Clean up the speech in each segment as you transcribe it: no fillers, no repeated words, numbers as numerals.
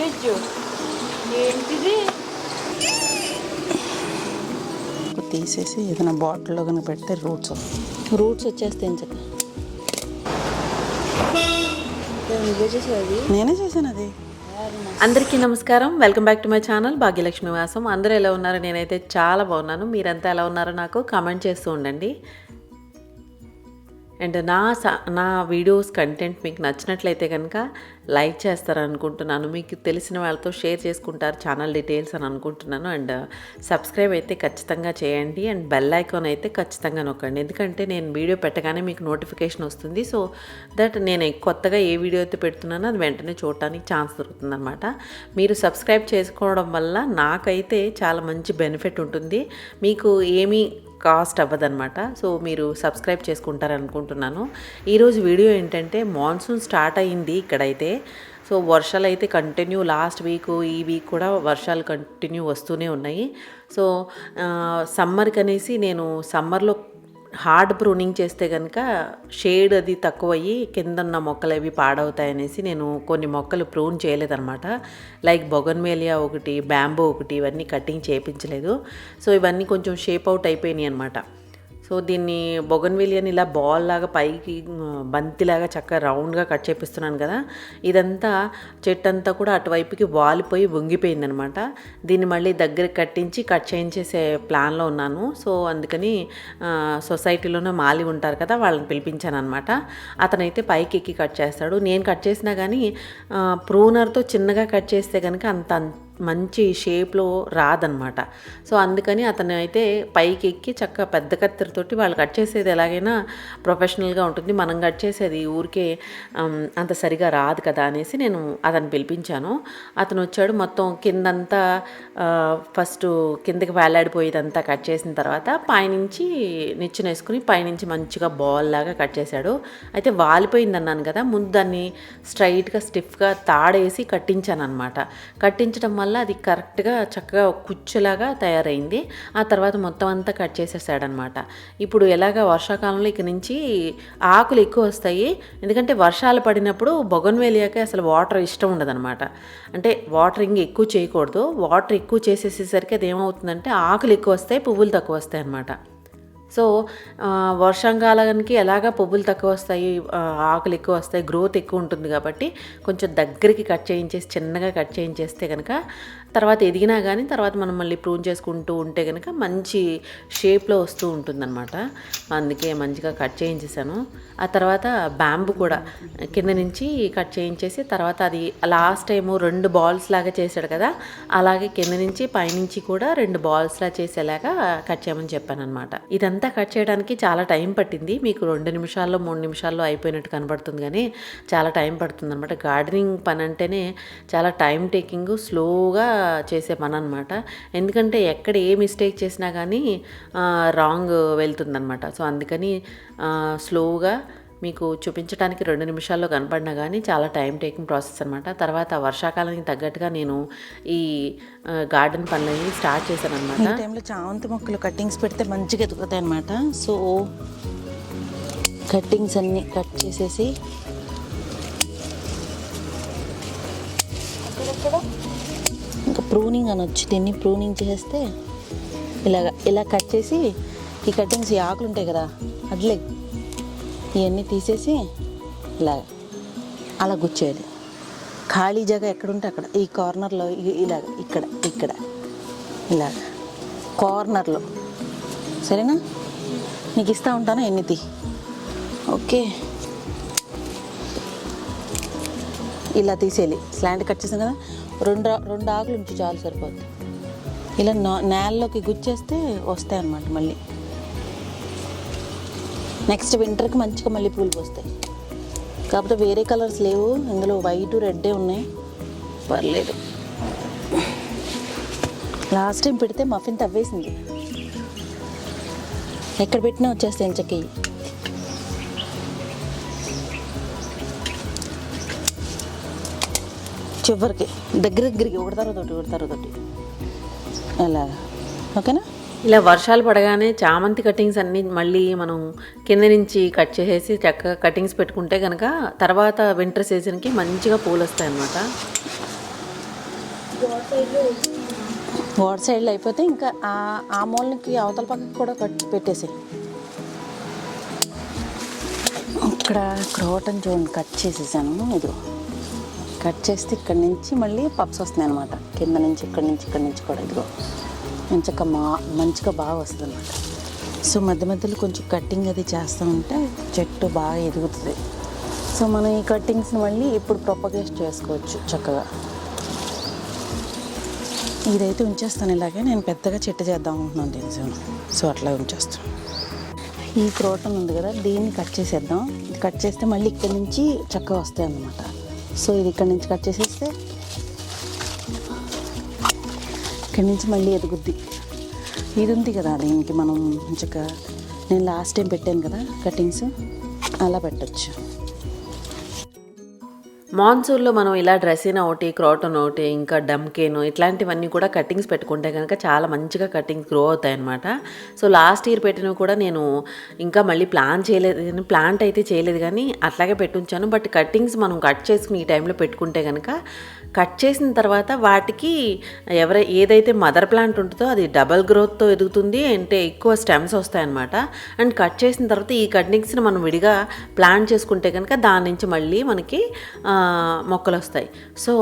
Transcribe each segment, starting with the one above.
అజ్జో ఏంటిది? తీసేసి ఏదైనా బాటిల్లో కనుక పెడితే రూట్స్ వచ్చేస్తాయి చక్క. నేనే చేశాను అది. అందరికీ నమస్కారం, welcome back to my channel Bhagyalakshmi Vasam. అందరూ ఎలా ఉన్నారు? నేనైతే చాలా బాగున్నాను. మీరంతా ఎలా ఉన్నారో నాకు కామెంట్ చేస్తూ ఉండండి. అండ్ నా వీడియోస్ కంటెంట్ మీకు నచ్చినట్లయితే కనుక లైక్ చేస్తారనుకుంటున్నాను. మీకు తెలిసిన వాళ్ళతో షేర్ చేసుకుంటారు ఛానల్ డీటెయిల్స్ అని అనుకుంటున్నాను. అండ్ సబ్స్క్రైబ్ అయితే ఖచ్చితంగా చేయండి. అండ్ బెల్ ఐకాన్ అయితే ఖచ్చితంగా నొక్కండి, ఎందుకంటే నేను వీడియో పెట్టగానే మీకు నోటిఫికేషన్ వస్తుంది. సో దట్ నేను కొత్తగా ఏ వీడియో అయితే పెడుతున్నానో అది వెంటనే చూడటానికి ఛాన్స్ దొరుకుతుంది అనమాట. మీరు సబ్స్క్రైబ్ చేసుకోవడం వల్ల నాకైతే చాలా మంచి బెనిఫిట్ ఉంటుంది, మీకు ఏమీ కాస్ట్ అవ్వదన్నమాట. సో మీరు సబ్స్క్రైబ్ చేసుకుంటారనుకుంటున్నాను. ఈరోజు వీడియో ఏంటంటే, మాన్సూన్ స్టార్ట్ అయ్యింది ఇక్కడైతే. సో వర్షాలు అయితే కంటిన్యూ, లాస్ట్ వీక్ ఈ వీక్ కూడా వర్షాలు కంటిన్యూ వస్తూనే ఉన్నాయి. సో సమ్మర్కి అనేసి నేను సమ్మర్లో హార్డ్ ప్రూనింగ్ చేస్తే కనుక షేడ్ అది తక్కువయ్యి కింద ఉన్న మొక్కలు అవి పాడవుతాయనేసి నేను కొన్ని మొక్కలు ప్రూన్ చేయలేదన్నమాట. లైక్ బొగన్వేలియా ఒకటి, బ్యాంబూ ఒకటి, ఇవన్నీ కటింగ్ చేయించలేదు. సో ఇవన్నీ కొంచెం షేప్ అవుట్ అయిపోయినాయి అనమాట. సో దీన్ని బొగన్వేలియాని ఇలా బాల్ లాగా పైకి బంతిలాగా చక్కగా రౌండ్గా కట్ చేపిస్తున్నాను కదా. ఇదంతా చెట్టు అంతా కూడా అటువైపుకి వాలిపోయి వంగిపోయిందనమాట. దీన్ని మళ్ళీ దగ్గరికి కట్టించి కట్ చేయించేసే ప్లాన్లో ఉన్నాను. సో అందుకని సొసైటీలోనే మాలి ఉంటారు కదా, వాళ్ళని పిలిపించాను అనమాట. అతనైతే పైకి ఎక్కి కట్ చేస్తాడు. నేను కట్ చేసినా కానీ ప్రూనర్తో చిన్నగా కట్ చేస్తే కనుక అంత మంచి షేప్లో రాదనమాట. సో అందుకని అతను అయితే పైకి ఎక్కి చక్కగా పెద్ద కత్తెరతోటి, వాళ్ళు కట్ చేసేది ఎలాగైనా ప్రొఫెషనల్గా ఉంటుంది, మనం కట్ చేసేది ఊరికే అంత సరిగా రాదు కదా అనేసి నేను అతను పిలిపించాను. అతను వచ్చాడు. మొత్తం కిందంతా ఫస్ట్ కిందకి వేలాడిపోయేదంతా కట్ చేసిన తర్వాత పైనుంచి నిచ్చెన వేసుకుని పైనుంచి మంచిగా బాల్ లాగా కట్ చేశాడు. అయితే వాలిపోయింది అన్నాను కదా, ముందు దాన్ని స్ట్రైట్గా స్టిఫ్గా తాడేసి కట్టించాను అనమాట. కట్టించడం వల్ల అది కరెక్ట్గా చక్కగా కుచ్చులాగా తయారైంది. ఆ తర్వాత మొత్తం అంతా కట్ చేసేసాడనమాట. ఇప్పుడు ఎలాగ వర్షాకాలంలో ఇక నుంచి ఆకులు ఎక్కువ వస్తాయి, ఎందుకంటే వర్షాలు పడినప్పుడు బొగన్వేలియాకి అసలు వాటర్ ఇష్టం ఉండదన్నమాట. అంటే వాటరింగ్ ఎక్కువ చేయకూడదు. వాటర్ ఎక్కువ చేసేసేసరికి అది ఏమవుతుందంటే ఆకులు ఎక్కువ వస్తాయి, పువ్వులు తక్కువ వస్తాయి అన్నమాట. సో వర్షాకాలానికి ఎలాగా పువ్వులు తక్కువ వస్తాయి, ఆకులు ఎక్కువ వస్తాయి, గ్రోత్ ఎక్కువ ఉంటుంది కాబట్టి కొంచెం దగ్గరికి కట్ చేయించేసి చిన్నగా కట్ చేయించేస్తే కనుక తర్వాత ఎదిగినా కానీ తర్వాత మనం మళ్ళీ ప్రూన్ చేసుకుంటూ ఉంటే కనుక మంచి షేప్లో వస్తూ ఉంటుందన్నమాట. అందుకే మంచిగా కట్ చేయించేసాను. ఆ తర్వాత బ్యాంబు కూడా కింద నుంచి కట్ చేయించేసి తర్వాత అది లాస్ట్ టైము 2 బాల్స్ లాగా చేశాడు కదా, అలాగే కింద నుంచి పైనుంచి కూడా 2 బాల్స్లా చేసేలాగా కట్ చేయమని చెప్పాను అనమాట. ఇదంతా కట్ చేయడానికి చాలా టైం పట్టింది. మీకు 2 నిమిషాల్లో 3 నిమిషాల్లో అయిపోయినట్టు కనబడుతుంది, కానీ చాలా టైం పడుతుంది అనమాట. గార్డెనింగ్ పని అంటేనే చాలా టైం టేకింగ్, స్లోగా చేసే పని అనమాట. ఎందుకంటే ఎక్కడ ఏ మిస్టేక్ చేసినా కానీ రాంగ్ వెళ్తుందనమాట. సో అందుకని స్లోగా మీకు చూపించడానికి 2 నిమిషాల్లో కనపడినా కానీ చాలా టైం టేకింగ్ ప్రాసెస్ అనమాట. తర్వాత వర్షాకాలానికి తగ్గట్టుగా నేను ఈ గార్డెన్ పనులని స్టార్ట్ చేశాను అనమాట. ఈ టైంలో చామంతి మొక్కలు కట్టింగ్స్ పెడితే మంచిగా ఎదుగుతాయి అనమాట. సో కట్టింగ్స్ అన్నీ కట్ చేసేసి ఇంకా ప్రూనింగ్ అనొచ్చు, దీన్ని ప్రూనింగ్ చేస్తే ఇలా కట్ చేసి ఈ కట్టింగ్స్, ఈ ఆకులు ఉంటాయి కదా అట్లే ఇవన్నీ తీసేసి అలా గుచ్చేయాలి. ఖాళీ జాగా ఎక్కడుంటే అక్కడ ఈ కార్నర్లో ఇక్కడ ఇలాగ కార్నర్లో, సరేనా? నీకు ఇస్తూ ఉంటాను, ఎన్నిది ఓకే. ఇలా తీసేయాలి. స్లాంట్ కట్ చేసాం కదా, రెండు ఆకులు ఉంచి చాలు, సరిపోద్ది. ఇలా నేలలోకి గుచ్చేస్తే వస్తాయి అన్నమాట. మళ్ళీ నెక్స్ట్ వింటర్కి మంచిగా మళ్ళీ పూలు పోస్తాయి. కాకపోతే వేరే కలర్స్ లేవు ఇందులో, వైట్ రెడ్డే ఉన్నాయి, పర్లేదు. లాస్ట్ టైం పెడితే మఫిన్ తవ్వేసింది, ఎక్కడ పెట్టినా వచ్చేస్తాయి ఎంచక్కి. చివరికి దగ్గరికి ఒకటి అలా, ఓకేనా? ఇలా వర్షాలు పడగానే చామంతి కటింగ్స్ అన్నీ మళ్ళీ మనం కింద నుంచి కట్ చేసేసి చక్కగా కటింగ్స్ పెట్టుకుంటే కనుక తర్వాత వింటర్ సీజన్కి మంచిగా పూలు వస్తాయి అన్నమాట. వాటర్ సైడ్లో అయిపోతే ఇంకా ఆ మూలకి అవతల పక్కకి కూడా పెట్టేసి. ఇక్కడ క్రోటన్ చూడండి కట్ చేసేసాను. ఇది కట్ చేస్తే ఇక్కడి నుంచి మళ్ళీ పప్స్ వస్తున్నాయి అనమాట. కింద నుంచి ఇక్కడి నుంచి కూడా ఇదిగో మంచిగా బాగా వస్తుంది అనమాట. సో మధ్య మధ్యలో కొంచెం కట్టింగ్ అది చేస్తూ ఉంటే చెట్టు బాగా ఎదుగుతుంది. సో మనం ఈ కట్టింగ్స్ని మళ్ళీ ఇప్పుడు ప్రొపగేట్ చేసుకోవచ్చు చక్కగా. ఇదైతే ఉంచేస్తాను ఇలాగే. నేను పెద్దగా చెట్టు చేద్దాం అనుకుంటున్నాను తెలుసు. సో అట్లా ఉంచేస్తాను. ఈ క్రోటన్ ఉంది కదా, దీన్ని కట్ చేసేద్దాం. ఇది కట్ చేస్తే మళ్ళీ ఇక్కడి నుంచి చక్కగా వస్తాయి అన్నమాట. సో ఇది ఇక్కడి నుంచి కట్ చేసేస్తే ఇక్కడి నుంచి మళ్ళీ ఎదుగుద్ది. ఇది ఉంది కదా, దీనికి మనం చక్కగా నేను లాస్ట్ టైం పెట్టాను కదా కటింగ్స్, అలా పెట్టచ్చు. మాన్సూన్లో మనం ఇలా డ్రెస్సిన్ ఒకటి, క్రోటన్ ఒకటి, ఇంకా డమ్కేను ఇట్లాంటివన్నీ కూడా కటింగ్స్ పెట్టుకుంటే కనుక చాలా మంచిగా కటింగ్స్ గ్రో అవుతాయి అన్నమాట. సో లాస్ట్ ఇయర్ పెట్టినవి కూడా నేను ఇంకా మళ్ళీ ప్లాంట్ అయితే చేయలేదు కానీ అట్లాగే పెట్టుంచాను. బట్ కటింగ్స్ మనం కట్ చేసుకుని ఈ టైంలో పెట్టుకుంటే కనుక కట్ చేసిన తర్వాత వాటికి ఏదైతే మదర్ ప్లాంట్ ఉంటుందో అది డబల్ గ్రోత్తో ఎదుగుతుంది, అంటే ఎక్కువ స్టెమ్స్ వస్తాయన్నమాట. అండ్ కట్ చేసిన తర్వాత ఈ కటింగ్స్ని మనం విడిగా ప్లాంట్ చేసుకుంటే కనుక దాని నుంచి మళ్ళీ మనకి మొక్కలు వస్తాయి. సో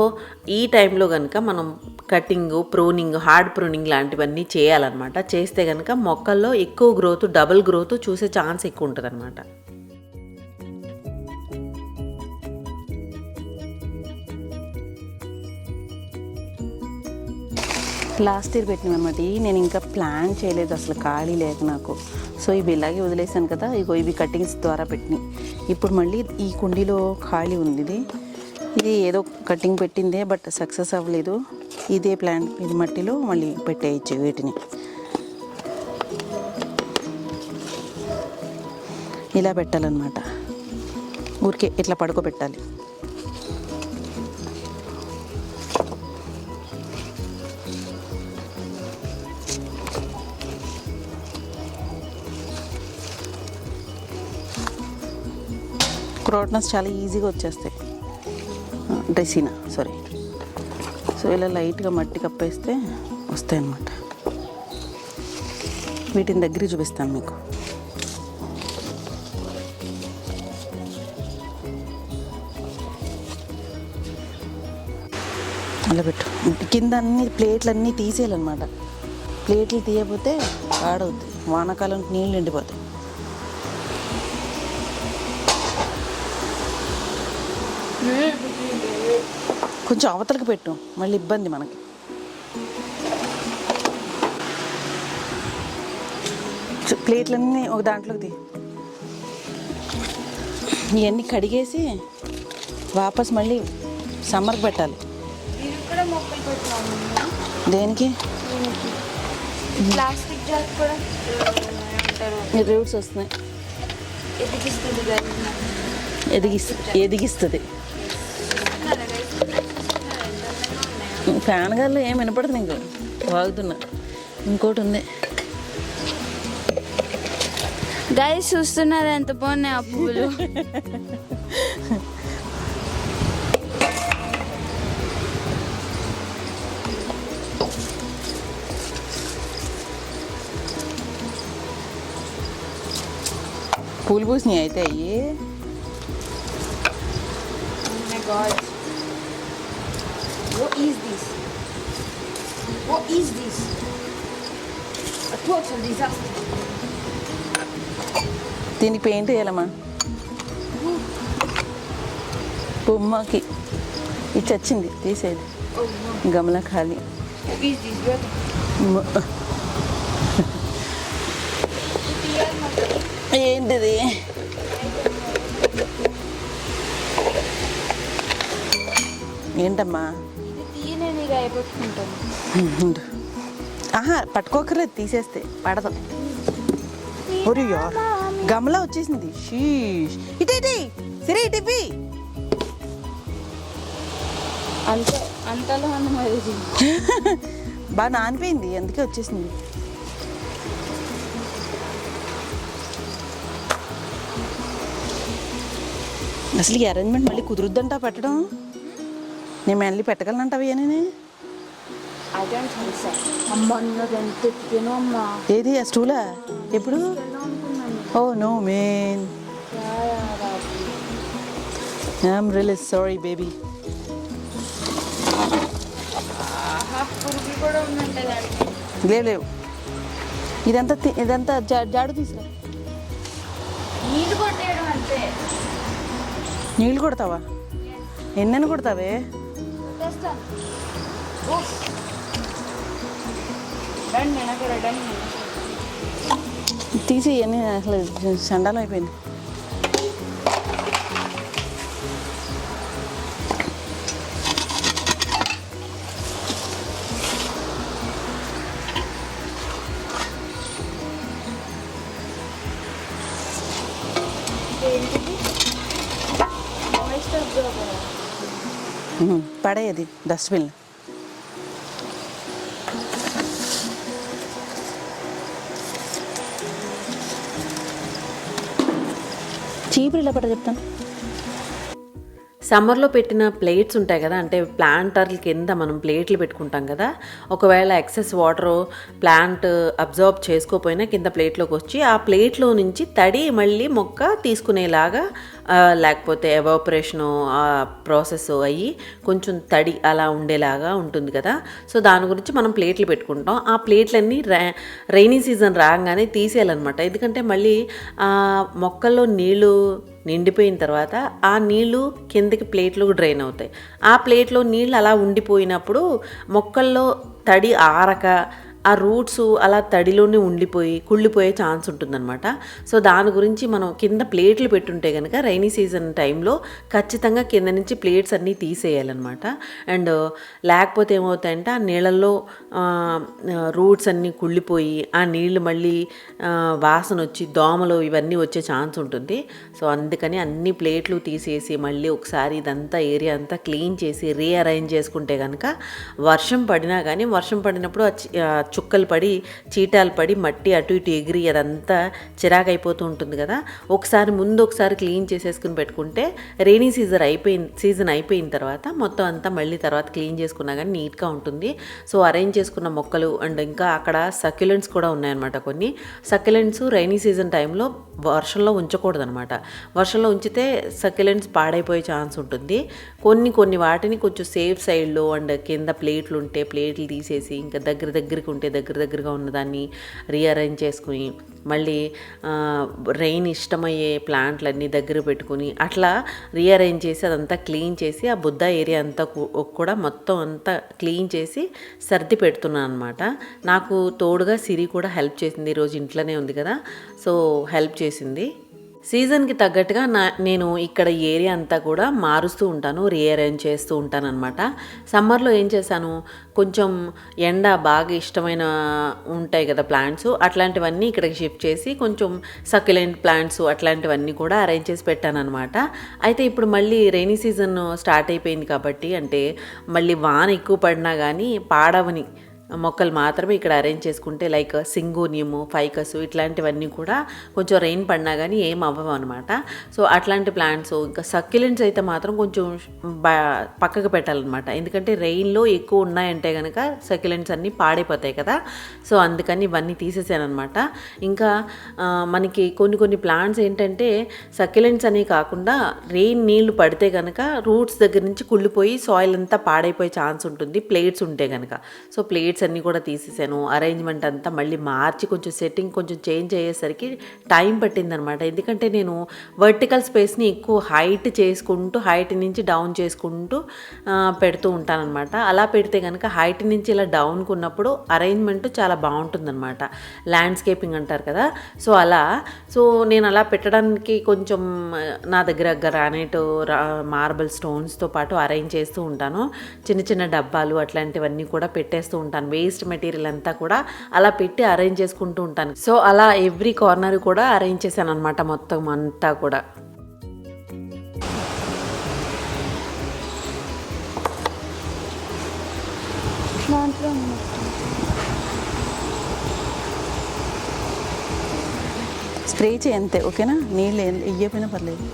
ఈ టైంలో కనుక మనం కటింగ్, ప్రూనింగ్, హార్డ్ ప్రూనింగ్ లాంటివన్నీ చేయాలన్నమాట. చేస్తే కనుక మొక్కల్లో ఎక్కువ గ్రోత్, డబుల్ గ్రోత్ చూసే ఛాన్స్ ఎక్కువ ఉంటుంది అనమాట. లాస్ట్ ఇయర్ పెట్టినమాట. నేను ఇంకా ప్లాన్ చేయలేదు అసలు, ఖాళీ లేక నాకు. సో ఇవి ఇలాగే వదిలేసాను కదా, ఇవి కటింగ్స్ ద్వారా పెట్టినాయి. ఇప్పుడు మళ్ళీ ఈ కుండీలో ఖాళీ ఉంది. ఇది ఏదో కటింగ్ పెట్టిందే బట్ సక్సెస్ అవ్వలేదు. ఇదే ప్లాంట్, ఇది మట్టిలో మళ్ళీ పెట్టేయచ్చు వీటిని. ఇలా పెట్టాలన్నమాట. ఊరికే ఇట్లా పడుకోబెట్టాలి. క్రోటన్స్ చాలా ఈజీగా వచ్చేస్తాయి. డ్రెస్సినా సారీ. సో ఇలా లైట్గా మట్టి కప్పేస్తే వస్తాయి అన్నమాట. వీటిని దగ్గర చూపిస్తాను మీకు. అలా పెట్టు. కింద అన్ని ప్లేట్లు అన్నీ తీసేయాలన్నమాట. ప్లేట్లు తీయకపోతే పాడవుద్ది, వానాకాలం నీళ్ళు నిండిపోతాయి. కొంచెం అవతలకి పెట్టు, మళ్ళీ ఇబ్బంది మనకి. ప్లేట్లన్నీ ఒక దాంట్లోకి తీ. ఇవన్నీ కడిగేసి వాపస్ మళ్ళీ సమ్మర్కి పెట్టాలి. దేనికి? ప్లాస్టిక్ జార్ కూడా రూట్స్ వస్తున్నాయి. ఎదిగిస్తుంది. ఫ్యాన్ గాల్లో ఏం వినపడదు నీకు, వాగుతున్నా. ఇంకోటి ఉంది గైస్, చూస్తున్నారు ఎంత బాగున్నాయి ఆ పువ్వులు. పూలు పూసినాయి అయితే అయ్యి. What is this? What is this? A total disaster. దీనికి పెయింట్ వేయాలమ్మా. బొమ్మకి ఇది చచ్చింది, తీసేది. గమలా ఖాళీ. What is this, brother? ఏంటిది? ఏంటమ్మా? నేను ఇక అయిపోతుంటాను. ఆహా, పట్టుకోకర్లేదు, తీసేస్తే పడదు. ఒరి గమలా వచ్చేసింది. షీష్, ఇటే సరే ఇటిపి. అంతలో మరి బాగా నానిపోయింది, అందుకే వచ్చేసింది. అసలు ఈ అరేంజ్మెంట్ మళ్ళీ కుదురుద్దంటా పెట్టడం? నేను మళ్ళీ పెట్టగలనంటావా? నేను అదే తెలుసా అమ్మ అన్నది ఎంత ఎత్తికేనో అమ్మ. ఏది ఆ స్టూలా ఎప్పుడు? Oh no man, I'm really sorry baby. పురుగు కూడా ఉందంటే దానికి. లేవు ఇదంతా జాడు తీసుకురా. నీళ్ళు కొట్టేయడం అంతే. నీళ్ళు కొడతావా? ఎన్నెన్ని కొడతావే? తెస్తాను. రండి వెనక రండి. తీసి ఇవన్నీ అసలు చండాలం అయిపోయింది. పడేది డస్ట్బిన్. చీపురు ఇలా పడ చెప్తాను. సమ్మర్లో పెట్టిన ప్లేట్స్ ఉంటాయి కదా, అంటే ప్లాంటర్ల కింద మనం ప్లేట్లు పెట్టుకుంటాం కదా, ఒకవేళ ఎక్సెస్ వాటర్ ప్లాంట్ అబ్జర్బ్ చేసుకోపోయినా కింద ప్లేట్లోకి వచ్చి ఆ ప్లేట్లో నుంచి తడి మళ్ళీ మొక్క తీసుకునేలాగా, లేకపోతే ఎవాపరేషను ప్రాసెస్ అయ్యి కొంచెం తడి అలా ఉండేలాగా ఉంటుంది కదా. సో దాని గురించి మనం ప్లేట్లు పెట్టుకుంటాం. ఆ ప్లేట్లన్నీ రైనీ సీజన్ రాగానే తీసేయాలన్నమాట. ఎందుకంటే మళ్ళీ మొక్కల్లో నీళ్ళు నిండిపోయిన తర్వాత ఆ నీళ్లు కిందకి ప్లేట్లోకి డ్రైన్ అవుతాయి. ఆ ప్లేట్లో నీళ్ళు అలా ఉండిపోయినప్పుడు మొక్కల్లో తడి ఆరక ఆ రూట్స్ అలా తడిలోనే ఉండిపోయి కుళ్ళిపోయే ఛాన్స్ ఉంటుందన్నమాట. సో దాని గురించి మనం కింద ప్లేట్లు పెట్టుంటే కనుక రైనీ సీజన్ టైంలో ఖచ్చితంగా కింద నుంచి ప్లేట్స్ అన్నీ తీసేయాలన్నమాట. అండ్ లేకపోతే ఏమవుతాయంటే ఆ నీళ్ళల్లో రూట్స్ అన్నీ కుళ్ళిపోయి ఆ నీళ్ళు మళ్ళీ వాసన వచ్చి దోమలు ఇవన్నీ వచ్చే ఛాన్స్ ఉంటుంది. సో అందుకని అన్ని ప్లేట్లు తీసేసి మళ్ళీ ఒకసారి ఇదంతా ఏరియా అంతా క్లీన్ చేసి రీఅరేంజ్ చేసుకుంటే కనుక వర్షం పడినా కానీ, వర్షం పడినప్పుడు చుక్కలు పడి చీటాలు పడి మట్టి అటు ఇటు ఎగిరి అదంతా చిరాకు అయిపోతూ ఉంటుంది కదా. ఒకసారి క్లీన్ చేసేసుకుని పెట్టుకుంటే రైనీ సీజన్ అయిపోయిన తర్వాత మొత్తం అంతా మళ్ళీ తర్వాత క్లీన్ చేసుకున్నా కానీ నీట్గా ఉంటుంది. సో అరేంజ్ చేసుకున్న మొక్కలు అండ్ ఇంకా అక్కడ సక్యులెంట్స్ కూడా ఉన్నాయన్నమాట. కొన్ని సక్యులెంట్స్ రైనీ సీజన్ టైంలో వర్షంలో ఉంచకూడదనమాట. వర్షంలో ఉంచితే సక్యులెంట్స్ పాడైపోయే ఛాన్స్ ఉంటుంది. కొన్ని వాటిని కొంచెం సేఫ్ సైడ్లో అండ్ కింద ప్లేట్లు ఉంటే ప్లేట్లు తీసేసి ఇంకా దగ్గరగా ఉన్నదాన్ని రీఅరేంజ్ చేసుకుని మళ్ళీ రెయిన్ ఇష్టమయ్యే ప్లాంట్లన్నీ దగ్గర పెట్టుకుని అట్లా రీఅరేంజ్ చేసి అదంతా క్లీన్ చేసి ఆ బుద్ధ ఏరియా అంతా కూడా మొత్తం అంతా క్లీన్ చేసి సర్ది పెడుతున్నాను అనమాట. నాకు తోడుగా సిరి కూడా హెల్ప్ చేసింది. ఈరోజు ఇంట్లోనే ఉంది కదా, సో హెల్ప్ చేసింది. సీజన్కి తగ్గట్టుగా నేను ఇక్కడ ఏరియా అంతా కూడా మారుస్తూ ఉంటాను, రీఅరేంజ్ చేస్తూ ఉంటాను అనమాట. సమ్మర్లో ఏం చేశాను, కొంచెం ఎండ బాగా ఇష్టమైన ఉంటాయి కదా ప్లాంట్స్, అట్లాంటివన్నీ ఇక్కడికి షిఫ్ట్ చేసి కొంచెం సక్యులెంట్ ప్లాంట్స్ అట్లాంటివన్నీ కూడా అరేంజ్ చేసి పెట్టాను అనమాట. అయితే ఇప్పుడు మళ్ళీ రైనీ సీజన్ స్టార్ట్ అయిపోయింది కాబట్టి, అంటే మళ్ళీ వాన ఎక్కువ పడినా కానీ పాడవని మొక్కలు మాత్రమే ఇక్కడ అరేంజ్ చేసుకుంటే, లైక్ సింగోనియము, ఫైకస్ ఇట్లాంటివన్నీ కూడా కొంచెం రెయిన్ పడినా కానీ ఏం అవ్వవు అనమాట. సో అట్లాంటి ప్లాంట్స్ ఇంకా సక్యులెంట్స్ అయితే మాత్రం కొంచెం పక్కకు పెట్టాలన్నమాట. ఎందుకంటే రెయిన్లో ఎక్కువ ఉన్నాయంటే కనుక సక్యులెంట్స్ అన్నీ పాడైపోతాయి కదా. సో అందుకని ఇవన్నీ తీసేసాను అనమాట. ఇంకా మనకి కొన్ని ప్లాంట్స్ ఏంటంటే సక్యులెంట్స్ అనేవి కాకుండా రెయిన్ నీళ్లు పడితే కనుక రూట్స్ దగ్గర నుంచి కుళ్ళిపోయి సాయిల్ అంతా పాడైపోయే ఛాన్స్ ఉంటుంది ప్లేట్స్ ఉంటే కనుక. సో ప్లేట్స్ అన్నీ కూడా తీసేసాను. అరేంజ్మెంట్ అంతా మళ్ళీ మార్చి కొంచెం సెట్టింగ్ కొంచెం చేంజ్ అయ్యేసరికి టైం పట్టిందనమాట. ఎందుకంటే నేను వర్టికల్ స్పేస్ని ఎక్కువ హైట్ నుంచి డౌన్ చేసుకుంటూ పెడుతూ ఉంటానన్నమాట. అలా పెడితే కనుక హైట్ నుంచి ఇలా డౌన్కి ఉన్నప్పుడు అరేంజ్మెంట్ చాలా బాగుంటుందన్నమాట. ల్యాండ్స్కేపింగ్ అంటారు కదా, సో నేను అలా పెట్టడానికి కొంచెం నా దగ్గర గ్రానైట్, మార్బల్ స్టోన్స్తో పాటు అరేంజ్ చేస్తూ ఉంటాను. చిన్న డబ్బాలు అట్లాంటివన్నీ కూడా పెట్టేస్తూ ఉంటాను. వేస్ట్ మెటీరియల్ అంతా కూడా అలా పెట్టి అరేంజ్ చేసుకుంటూ ఉంటాను. సో అలా ఎవ్రీ కార్నర్ కూడా అరేంజ్ చేశాను అనమాట, మొత్తం అంతా కూడా. స్ప్రే చేయి అంతే, ఓకేనా? నీళ్ళు ఇయ్యపోయినా పర్లేదు.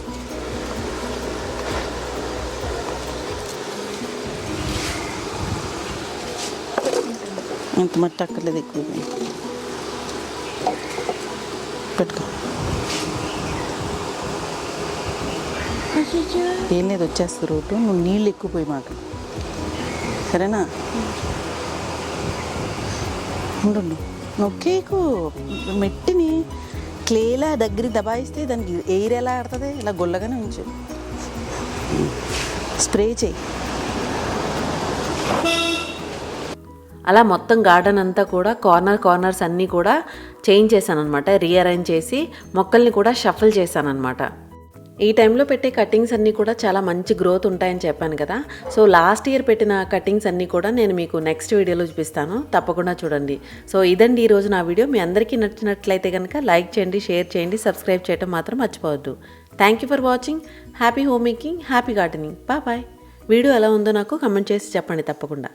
అంత మట్టి అక్కర్లేదు, ఎక్కువ పెట్టుకో. ఏం లేదు, వచ్చేస్తుంది రోటు. నువ్వు నీళ్ళు ఎక్కువ పోయి మాట, సరేనా? ఉండు, నొక్కేకు. మెట్టిని క్లేలా దగ్గరికి దబాయిస్తే దానికి ఎయిర్ ఎలా ఆడుతుంది? ఇలా గొల్లగానే ఉంచు. స్ప్రే చేయి. అలా మొత్తం గార్డెన్ అంతా కూడా కార్నర్స్ అన్నీ కూడా చేంజ్ చేశాను అనమాట. రీఅరేంజ్ చేసి మొక్కల్ని కూడా షఫల్ చేశాను అనమాట. ఈ టైంలో పెట్టే కటింగ్స్ అన్నీ కూడా చాలా మంచి గ్రోత్ ఉంటాయని చెప్పాను కదా. సో లాస్ట్ ఇయర్ పెట్టిన కటింగ్స్ అన్నీ కూడా నేను మీకు నెక్స్ట్ వీడియోలో చూపిస్తాను, తప్పకుండా చూడండి. సో ఇదండి ఈరోజు నా వీడియో. మీ అందరికీ నచ్చినట్లయితే కనుక లైక్ చేయండి, షేర్ చేయండి, సబ్స్క్రైబ్ చేయడం మాత్రం మర్చిపోవద్దు. Thank you for watching. Happy home making, happy gardening. Bye. Video ఎలా ఉందో నాకు కమెంట్ చేసి చెప్పండి తప్పకుండా.